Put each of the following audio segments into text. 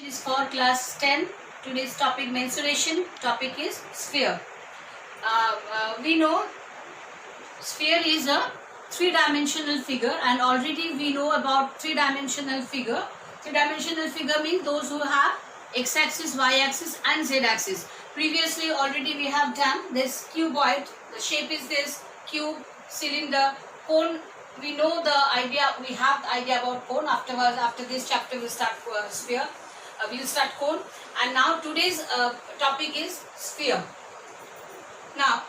is for class 10. Today's topic mensuration. Topic is sphere. We know sphere is a three-dimensional figure, and already we know about three-dimensional figure. Three-dimensional figure means those who have x-axis, y-axis and z-axis. Previously already we have done this cuboid. The shape is this cube, cylinder, cone. We know the idea, we have the idea about cone. Afterwards, after this chapter we'll start sphere. We'll start cone, and now today's topic is sphere. Now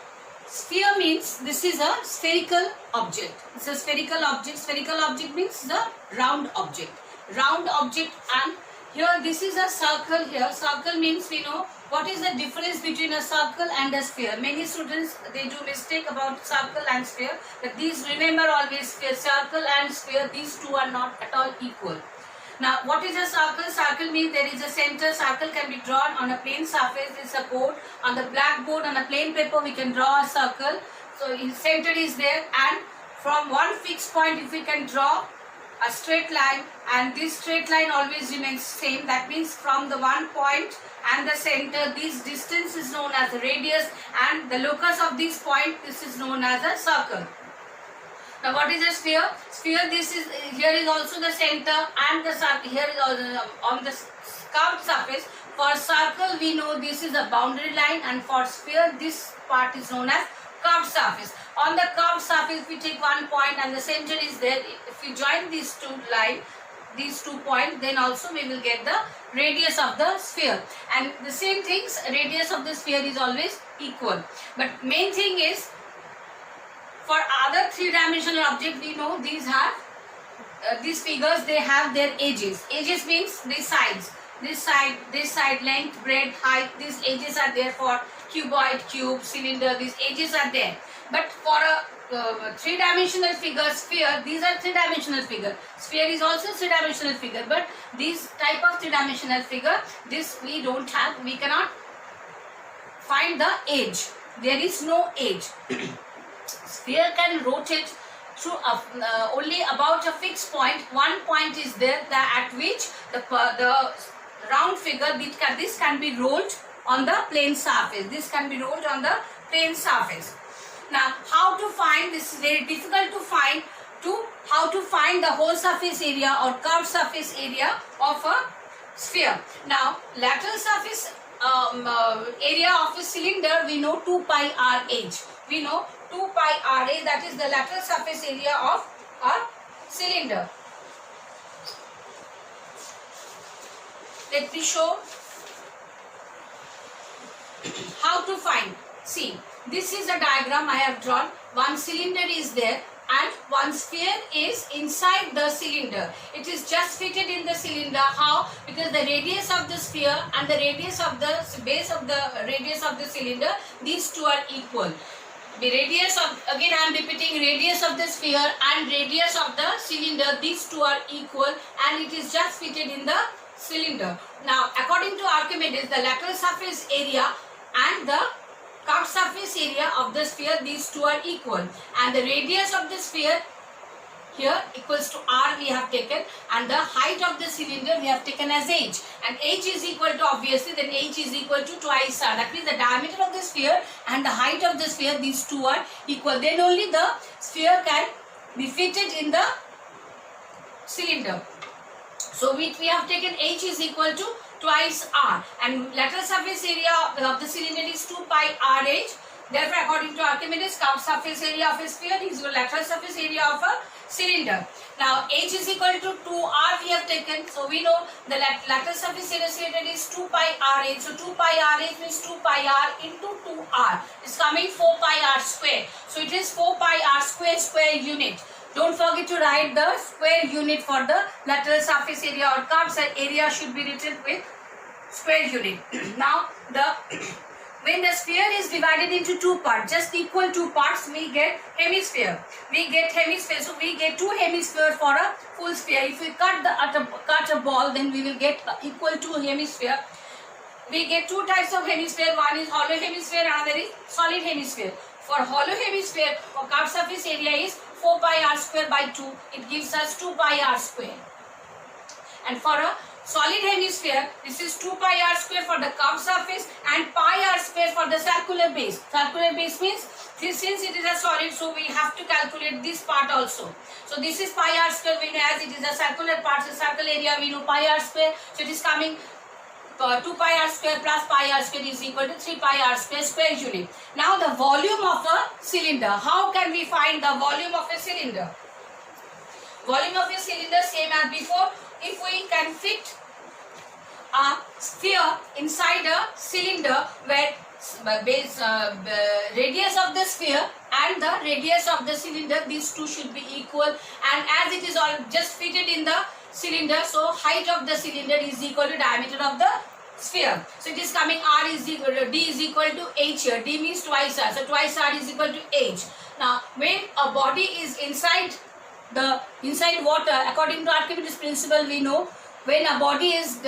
sphere means this is a spherical object. It's a spherical object. Spherical object means the round object. Round object, and here this is a circle here. Circle means we know what is the difference between a circle and a sphere. Many students, they do mistake about circle and sphere, but these, remember always, sphere, circle and sphere, these two are not at all equal. Now what is a circle? Circle means there is a center. Circle can be drawn on a plain surface. It's a board. On the blackboard, on a plain paper, we can draw a circle. So in center is there, and from one fixed point if we can draw a straight line, and this straight line always remains same. That means from the one point and the center, this distance is known as the radius, and the locus of this point, this is known as a circle. Now what is a sphere? Sphere, this is, here is also the center, and the circle here is also on the curved surface. For circle we know this is a boundary line, and for sphere this part is known as curved surface. On the curved surface we take one point and the center is there. If we join these two lines, these 2 points, then also we will get the radius of the sphere. And the same things, radius of the sphere is always equal. But main thing is, for other three-dimensional object, we know these have these figures, they have their edges. Edges means the sides. This side, length, breadth, height. These edges are there for cuboid, cube, cylinder. These edges are there. But for a three-dimensional figure, sphere, these are three-dimensional figure. Sphere is also three-dimensional figure, but this type of three-dimensional figure, this we don't have. We cannot find the edge. There is no edge. Sphere can rotate through only about a fixed point. One point is there at which the round figure, this can be rolled on the plane surface. This can be rolled on the plane surface. Now how to find, this is very difficult to find, how to find the whole surface area or curved surface area of a sphere. Now lateral surface area of a cylinder, we know 2 pi RH. We know 2 pi RH, that is the lateral surface area of a cylinder. Let me show how to find. See, this is a diagram I have drawn. One cylinder is there and one sphere is inside the cylinder. It is just fitted in the cylinder. How? Because the radius of the sphere and the radius of the base of the radius of the cylinder, these two are equal. The radius of, again I am repeating, radius of the sphere and radius of the cylinder, these two are equal, and it is just fitted in the cylinder. Now according to Archimedes, the lateral surface area and the curved surface area of the sphere, these two are equal, and the radius of the sphere here equals to r we have taken, and the height of the cylinder we have taken as h, and h is equal to, obviously then h is equal to twice r. That means the diameter of the sphere and the height of the sphere, these two are equal. Then only the sphere can be fitted in the cylinder. So we have taken h is equal to twice r, and lateral surface area of the cylinder is 2 pi RH. Therefore according to Archimedes, curved surface area of a sphere is equal to lateral surface area of a cylinder. Now h is equal to 2r we have taken, so we know the lateral surface area cylinder is 2 pi RH. So 2 pi RH means 2 pi r into 2r is coming 4 pi r square. So it is 4 pi r square unit. Don't forget to write the square unit for the lateral surface area, or curved area should be written with square unit. Now when the sphere is divided into two parts, just equal two parts, we get hemisphere. So we get two hemispheres for a full sphere. If we cut a ball, then we will get equal to hemisphere. We get two types of hemisphere. One is hollow hemisphere, another is solid hemisphere. For hollow hemisphere, for curved surface area is 4 pi r square by 2. It gives us 2 pi r square. And for a solid hemisphere, this is 2 pi r square for the curved surface and pi r square for the circular base. Circular base means since it is a solid, so we have to calculate this part also. So this is pi r square, we know as it is a circular part, so circle area we know pi r square, so it is coming 2 pi r square plus pi r square is equal to 3 pi r square square unit. Now the volume of a cylinder, how can we find the volume of a cylinder? Volume of a cylinder same as before. If we can fit a sphere inside a cylinder where radius of the sphere and the radius of the cylinder, these two should be equal, and as it is all just fitted in the cylinder, so height of the cylinder is equal to diameter of the sphere. So it is coming r is equal to d is equal to h here. D means twice r, so twice r is equal to h. Now when a body is inside water, according to Archimedes principle, we know when a body is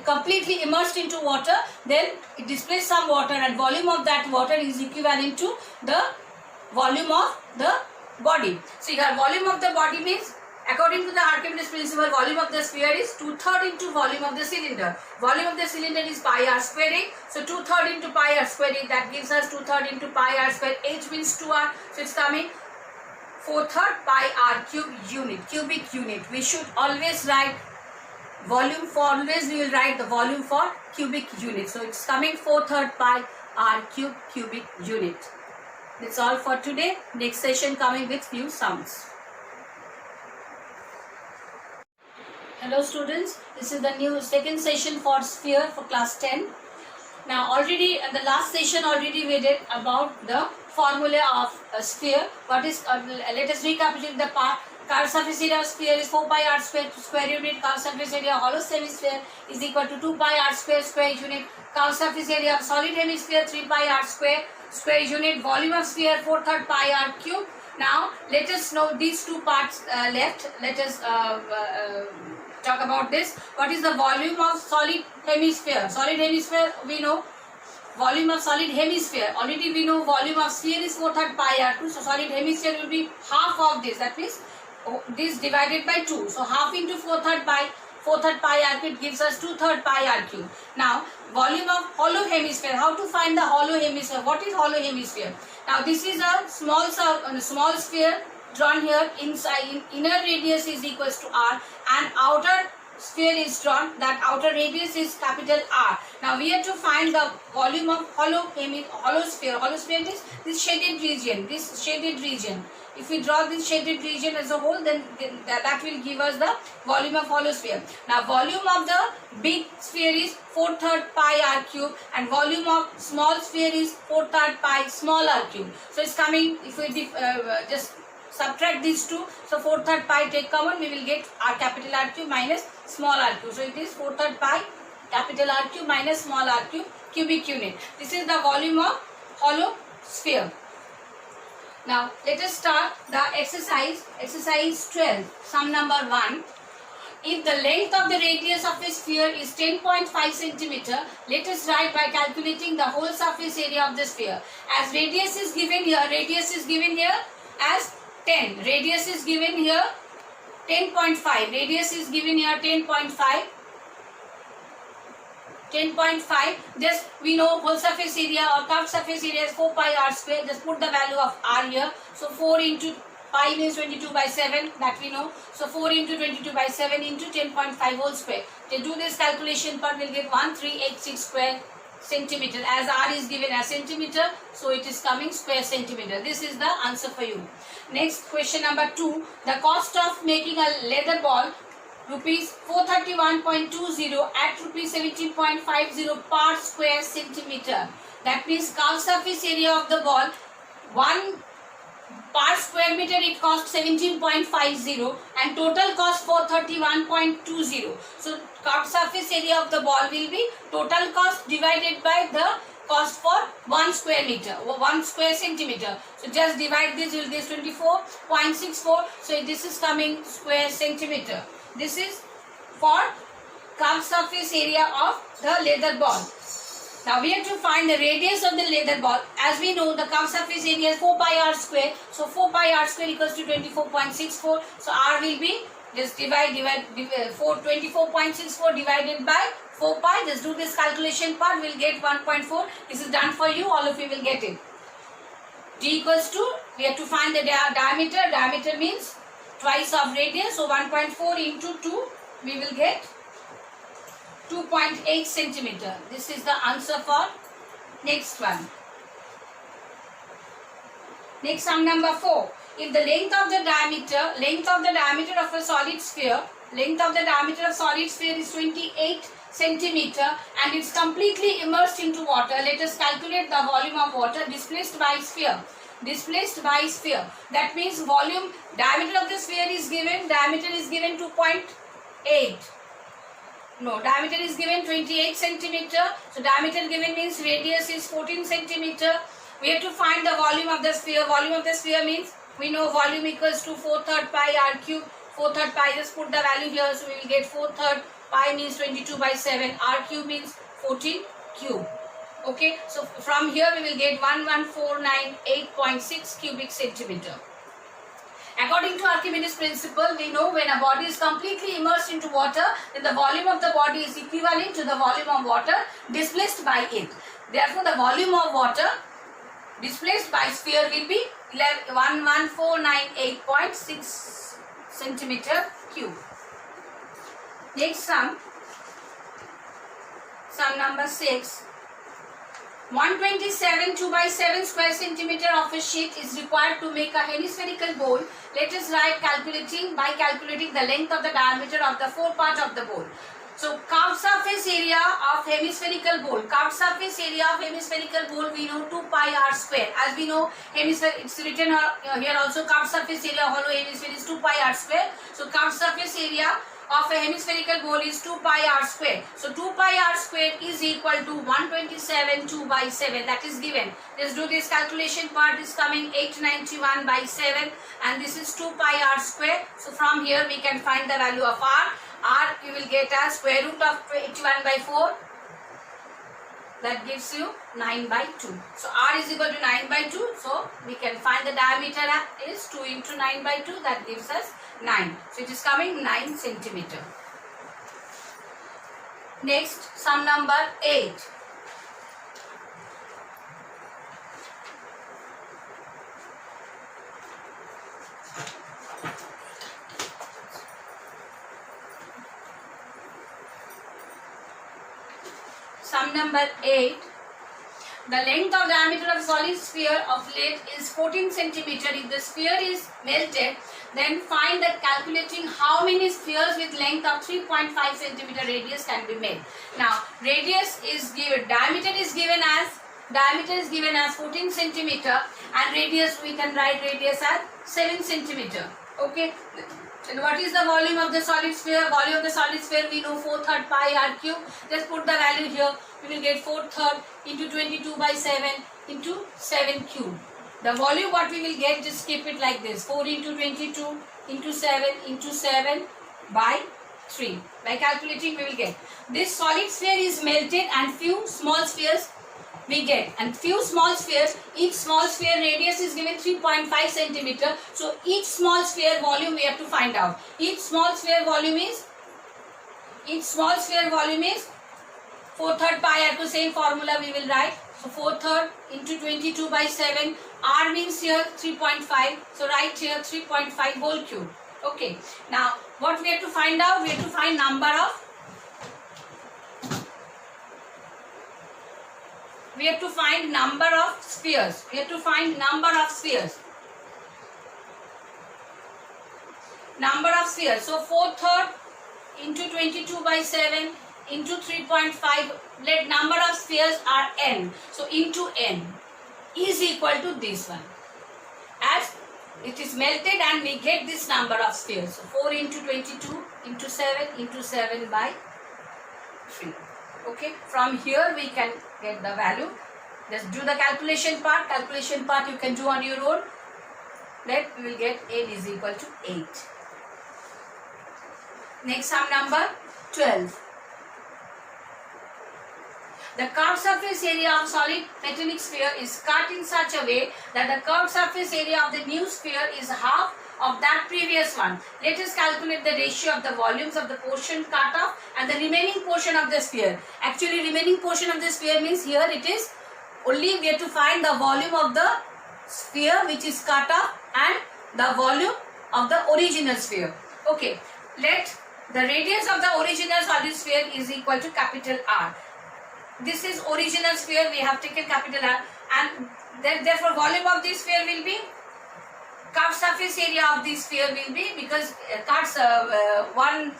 completely immersed into water, then it displays some water, and volume of that water is equivalent to the volume of the body. So here volume of the body means, according to the Archimedes principle, volume of the sphere is 2/3 into volume of the cylinder. Volume of the cylinder is pi r square A. So 2/3 into pi r square A, that gives us 2/3 into pi r square. H means 2r. So it's coming 4/3 pi r cube unit, cubic unit. We should always write volume for, always we will write the volume for cubic unit. So it's coming 4/3 pi r cube cubic unit. That's all for today. Next session coming with few sums. Hello students, this is the new second session for sphere for class 10. Now already in the last session already we did about the formula of a sphere. What is let us recapitulate the part. Curved surface area of sphere is 4 pi r square square unit. Curved surface area of hollow hemisphere is equal to 2 pi r square square unit. Curved surface area of solid hemisphere 3 pi r square square unit. Volume of sphere 4/3 pi r cube. Now let us know these two parts left. Let us talk about this. What is the volume of solid hemisphere? Solid hemisphere we know volume of solid hemisphere. Already we know volume of sphere is 4/3 pi r2. So solid hemisphere will be half of this. That means this divided by 2. So half into 4/3 pi r cube gives us 2/3 pi r cube. Now volume of hollow hemisphere. How to find the hollow hemisphere? What is hollow hemisphere? Now this is a small sphere drawn here. Inside inner radius is equals to r and outer sphere is drawn. That outer radius is capital R. Now we have to find the volume of hollow sphere. Hollow sphere is this shaded region. This shaded region. If we draw this shaded region as a whole, then that will give us the volume of hollow sphere. Now volume of the big sphere is 4/3 pi r cube and volume of small sphere is 4/3 pi small r cube. So it's coming, if we just subtract these two, so 4/3 pi take common, we will get r capital R cube minus small r cube. So it is 4/3 pi capital R cube minus small r cube cubic unit. This is the volume of hollow sphere. Now let us start the exercise. Exercise 12, sum number 1. If the length of the radius of a sphere is 10.5 centimeter, let us write by calculating the whole surface area of the sphere. As radius is given here, as 10. Radius is given here 10.5. Radius is given here 10.5. 10.5. Just we know whole surface area or curved surface area is 4 pi r square. Just put the value of r here. So 4 into pi means 22 by 7, that we know. So 4 into 22 by 7 into 10.5 whole square. To do this calculation part, we'll get 1386 square centimeter. As r is given as centimeter, so it is coming square centimeter. This is the answer for you. Next question number 2. The cost of making a leather ball rupees 431.20 at rupees 17.50 per square centimeter. That means curved surface area of the ball, 1 per square meter it costs 17.50 and total cost 431.20. So curved surface area of the ball will be total cost divided by the cost for 1 square meter or 1 square centimeter. So just divide this, will this 24.64. So this is coming square centimeter. This is for curved surface area of the leather ball. Now we have to find the radius of the leather ball. As we know, the curved surface area is 4 pi r square. So 4 pi r square equals to 24.64. So r will be Just divide 24.64 divided by 4 pi. Just do this calculation part. We'll get 1.4. This is done for you. All of you will get it. D equals to, we have to find the diameter. Diameter means twice of radius. So 1.4 into 2, we will get 2.8 centimeter. This is the answer for next one. Next sum number 4. If the length of the diameter of a solid sphere, is 28 centimeter and it's completely immersed into water, let us calculate the volume of water displaced by sphere. That means volume, diameter of the sphere is given, diameter is given 2.8. No, diameter is given 28 centimeter. So diameter given means radius is 14 centimeter. We have to find the volume of the sphere. Volume of the sphere means, we know volume equals to 4/3 pi r cube. 4/3 pi, just put the value here. So we will get 4/3 pi means 22/7. R cube means 14 cube. Okay. So from here we will get 11498.6 cubic centimeter. According to Archimedes principle, we know when a body is completely immersed into water, then the volume of the body is equivalent to the volume of water displaced by it. Therefore, the volume of water displaced by sphere will be 11498.6 centimeter cube. Next sum number 6. 127 2/7 square centimeter of a sheet is required to make a hemispherical bowl. Let us write by calculating the length of the diameter of the forepart of the bowl. So curved surface area of hemispherical bowl. We know 2 pi r square. As we know, hemisphere, it's written here also, curved surface area hollow hemisphere is 2 pi r square. So curved surface area of a hemispherical bowl is 2 pi r square. So 2 pi r square is equal to 127 2/7. That is given. Let's do this calculation part. Is coming 891/7 and this is 2 pi r square. So from here we can find the value of r. R you will get as square root of 81/4. That gives you 9/2. So r is equal to 9/2. So we can find the diameter is 2 into 9/2. That gives us 9. So it is coming 9 centimeter. Next, sum number 8. Sum number 8. The length of diameter of solid sphere of lead is 14 centimeter. If the sphere is melted, then find that calculating how many spheres with length of 3.5 centimeter radius can be made. Now, radius is given, diameter is given as 14 centimeter and radius, we can write radius as 7 centimeter. Okay. And what is the volume of the solid sphere? Volume of the solid sphere we know 4/3 pi r cube. Just put the value here. We will get 4/3 into 22/7 into 7 cube. The volume what we will get, just keep it like this. 4 into 22 into 7 into 7 by 3. By calculating we will get. This solid sphere is melted and few small spheres we get. And few small spheres, each small sphere radius is given 3.5 centimeter. So each small sphere volume we have to find out. Each small sphere volume is 4/3 pi r. To same formula we will write. So 4/3 into 22/7. R means here 3.5. So write here 3.5 whole cube. Okay. Now what we have to find out? We have to find number of spheres. Number of spheres. So 4/3 into 22/7 into 3.5. Let number of spheres are n. So into n is equal to this one. As it is melted and we get this number of spheres. So 4 into 22 into 7 into 7 by 3. Okay. From here we can get the value. Just do the calculation part. Calculation part you can do on your own. Then we will get n is equal to 8. Next sum number 12. The curved surface area of solid metallic sphere is cut in such a way that the curved surface area of the new sphere is half of that previous one. Let us calculate the ratio of the volumes of the portion cut off and the remaining portion of the sphere. Actually, remaining portion of the sphere means here it is only we have to find the volume of the sphere which is cut off and the volume of the original sphere. Okay, let the radius of the original solid sphere is equal to capital R. This is original sphere, we have taken capital R, and therefore volume of this sphere will be, curved surface area of this sphere will be, because one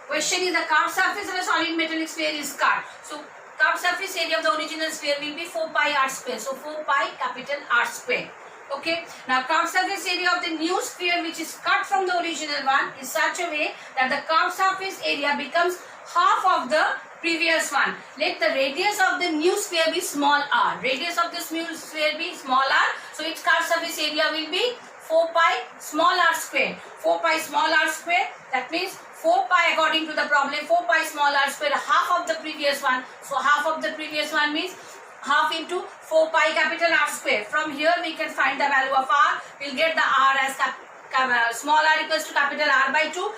question is the curved surface of a solid metallic sphere is cut. So curved surface area of the original sphere will be 4 pi r square. So 4 pi capital R square. Okay. Now curved surface area of the new sphere which is cut from the original one is such a way that the curved surface area becomes half of the previous one. Let the radius of the new sphere be small r. Radius of this new sphere be small r. So its curved surface area will be 4 pi small r square. 4 pi small r square. That means 4 pi according to the problem. 4 pi small r square, half of the previous one. So half of the previous one means half into 4 pi capital R square. From here we can find the value of R. We'll get the R as small r equals to capital R by 2.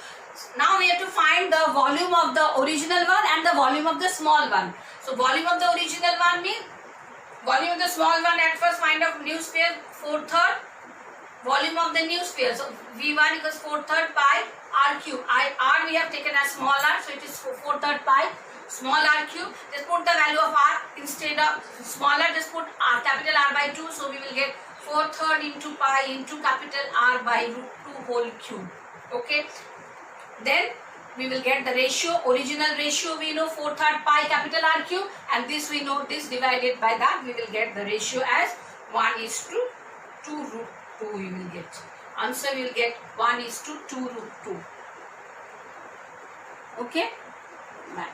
Now we have to find the volume of the original one and the volume of the small one. So volume of the original one means volume of the small one. At first find out new sphere 4/3 volume of the new sphere. So V1 equals 4/3 pi R cube. R we have taken as small r, so it is 4/3 pi small r cube. Just put the value of r instead of smaller, just put r capital R by 2. So we will get 4/3 into pi into capital R by √2 whole cube. Okay. Then we will get the ratio, original ratio we know 4/3 pi capital R cube, and this we know, this divided by that we will get the ratio as 1:2 √2 we will get. Answer we will get 1:2 √2. Okay. Bye.